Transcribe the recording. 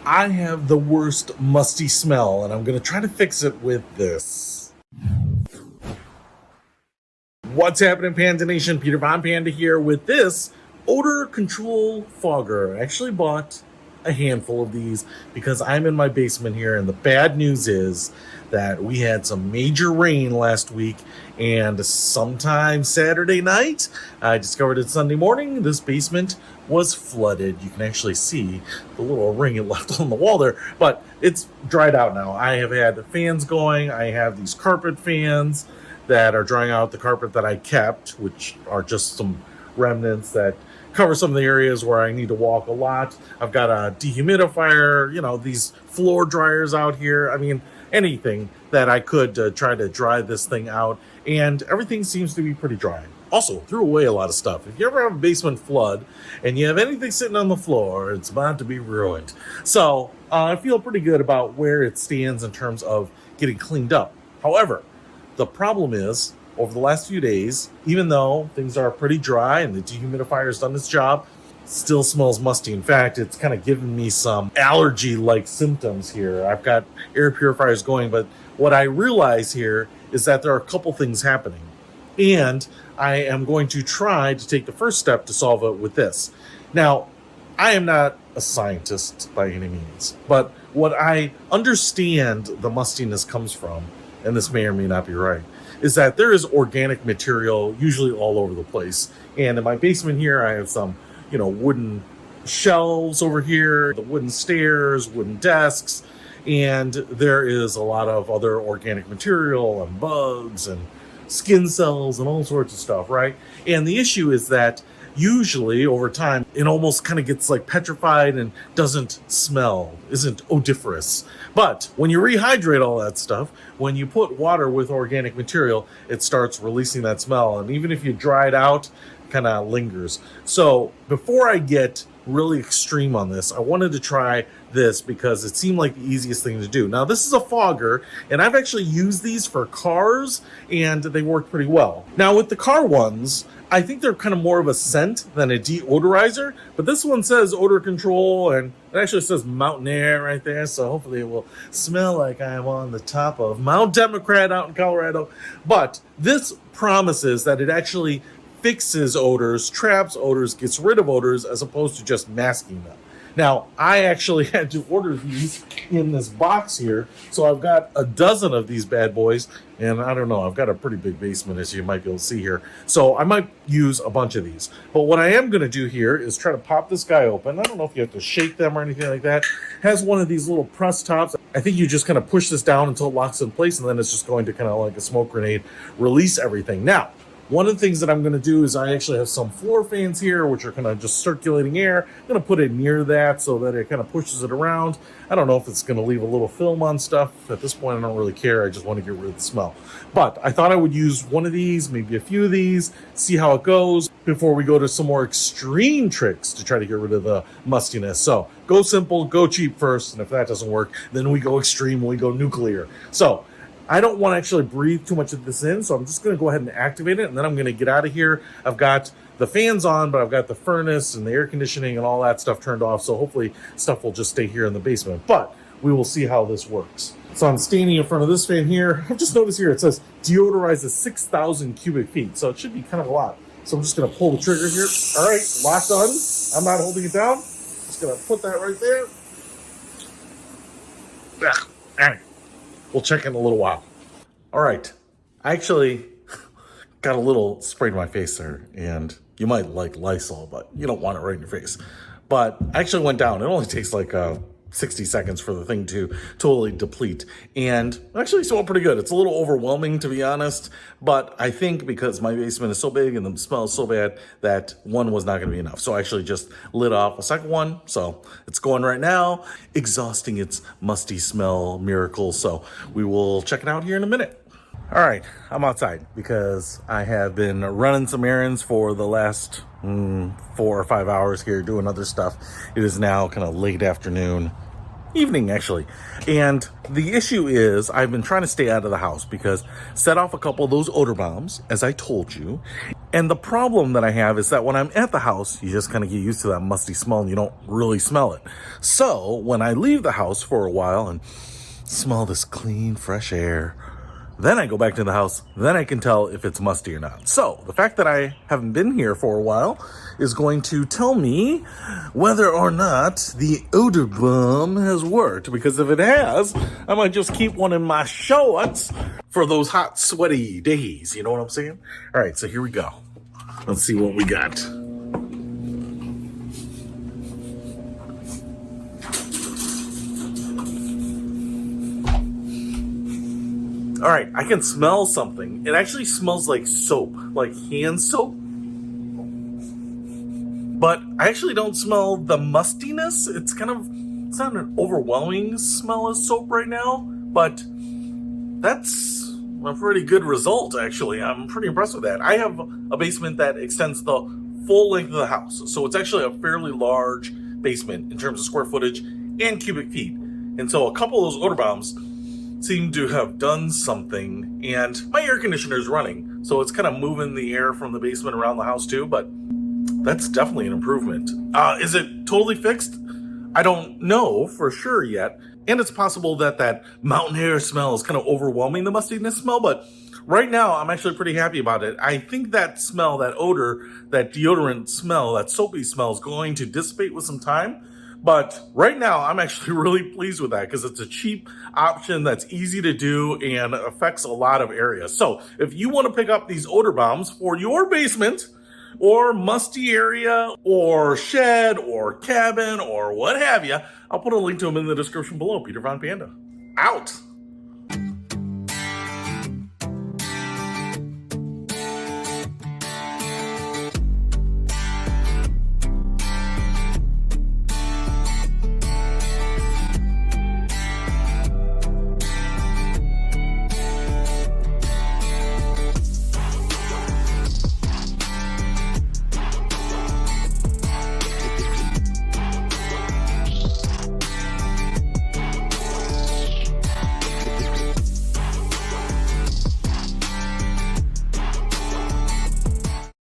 I have the worst musty smell, and I'm going to try to fix it with this. What's happening, Panda Nation? Peter Von Panda here with this Odor Control Fogger. I actually bought a handful of these because I'm in my basement here, and the bad news is that we had some major rain last week, and sometime Saturday night, I discovered it Sunday morning, this basement was flooded. You can actually see the little ring it left on the wall there, but it's dried out now. I have had fans going. I have these carpet fans that are drying out the carpet that I kept, which are just some remnants that cover some of the areas where I need to walk a lot. I've got a dehumidifier, these floor dryers out here. I mean, anything that I could try to dry this thing out, and everything seems to be pretty dry. Also, threw away a lot of stuff. If you ever have a basement flood and you have anything sitting on the floor, it's about to be ruined. So I feel pretty good about where it stands in terms of getting cleaned up. However, the problem is, over the last few days, even though things are pretty dry and the dehumidifier has done its job, still smells musty. In fact, it's kind of given me some allergy-like symptoms here. I've got air purifiers going, but what I realize here is that there are a couple things happening. And I am going to try to take the first step to solve it with this. Now, I am not a scientist by any means, but what I understand the mustiness comes from, and this may or may not be right, is that there is organic material usually all over the place. And in my basement here, I have some, wooden shelves over here, the wooden stairs, wooden desks, and there is a lot of other organic material and bugs and skin cells and all sorts of stuff, right? And the issue is that usually over time, it almost kind of gets like petrified and doesn't smell, isn't odoriferous. But when you rehydrate all that stuff, when you put water with organic material, it starts releasing that smell. And even if you dry it out, it kind of lingers. So before I get really extreme on this, I wanted to try this because it seemed like the easiest thing to do. Now, this is a fogger, and I've actually used these for cars, and they work pretty well. Now, with the car ones, I think they're kind of more of a scent than a deodorizer, but this one says odor control, and it actually says mountain air right there, so hopefully it will smell like I'm on the top of Mount Democrat out in Colorado. But this promises that it actually fixes odors, traps odors, gets rid of odors, as opposed to just masking them. Now, I actually had to order these in this box here, so I've got a dozen of these bad boys, and I don't know, I've got a pretty big basement, as you might be able to see here, so I might use a bunch of these. But what I am going to do here is try to pop this guy open. I don't know if you have to shake them or anything like that. It has one of these little press tops. I think you just kind of push this down until it locks in place, and then it's just going to kind of like a smoke grenade, release everything. Now, one of the things that I'm going to do is I actually have some floor fans here, which are kind of just circulating air. I'm going to put it near that so that it kind of pushes it around. I don't know if it's going to leave a little film on stuff. At this point, I don't really care. I just want to get rid of the smell. But I thought I would use one of these, maybe a few of these, see how it goes before we go to some more extreme tricks to try to get rid of the mustiness. So go simple, go cheap first. And if that doesn't work, then we go extreme, we go nuclear. So I don't want to actually breathe too much of this in, so I'm just going to go ahead and activate it, and then I'm going to get out of here. I've got the fans on, but I've got the furnace and the air conditioning and all that stuff turned off, so hopefully stuff will just stay here in the basement. But we will see how this works. So I'm standing in front of this fan here. I've just noticed here it says deodorizes 6,000 cubic feet, so it should be kind of a lot. So I'm just going to pull the trigger here. All right, locked on. I'm not holding it down. Just going to put that right there. All right. We'll check in a little while. All right. I actually got a little spray to my face there, and you might like Lysol, but you don't want it right in your face. But I actually went down. It only takes like 60 seconds for the thing to totally deplete. And actually smelled pretty good. It's a little overwhelming, to be honest, but I think because my basement is so big and the smell is so bad that one was not going to be enough. So I actually just lit off a second one. So it's going right now, exhausting its musty smell miracle. So we will check it out here in a minute. All right, I'm outside because I have been running some errands for the last 4 or 5 hours here doing other stuff. It is now kind of late afternoon, evening actually. And the issue is I've been trying to stay out of the house because set off a couple of those odor bombs, as I told you. And the problem that I have is that when I'm at the house, you just kind of get used to that musty smell and you don't really smell it. So when I leave the house for a while and smell this clean, fresh air, then I go back to the house, then I can tell if it's musty or not. So the fact that I haven't been here for a while is going to tell me whether or not the odor bomb has worked. Because if it has, I might just keep one in my shorts for those hot, sweaty days. You know what I'm saying? All right, so here we go. Let's see what we got. All right, I can smell something. It actually smells like soap, like hand soap. But I actually don't smell the mustiness. It's not an overwhelming smell of soap right now, but that's a pretty good result, actually. I'm pretty impressed with that. I have a basement that extends the full length of the house, so it's actually a fairly large basement in terms of square footage and cubic feet. And so a couple of those odor bombs seem to have done something, and my air conditioner is running, so it's kind of moving the air from the basement around the house too, but that's definitely an improvement. Is it totally fixed? I don't know for sure yet, and it's possible that that mountain air smell is kind of overwhelming the mustiness smell, but right now I'm actually pretty happy about it. I think that smell, that odor, that deodorant smell, that soapy smell is going to dissipate with some time. But right now, I'm actually really pleased with that because it's a cheap option that's easy to do and affects a lot of areas. So if you want to pick up these odor bombs for your basement or musty area or shed or cabin or what have you, I'll put a link to them in the description below. Peter Von Panda, out.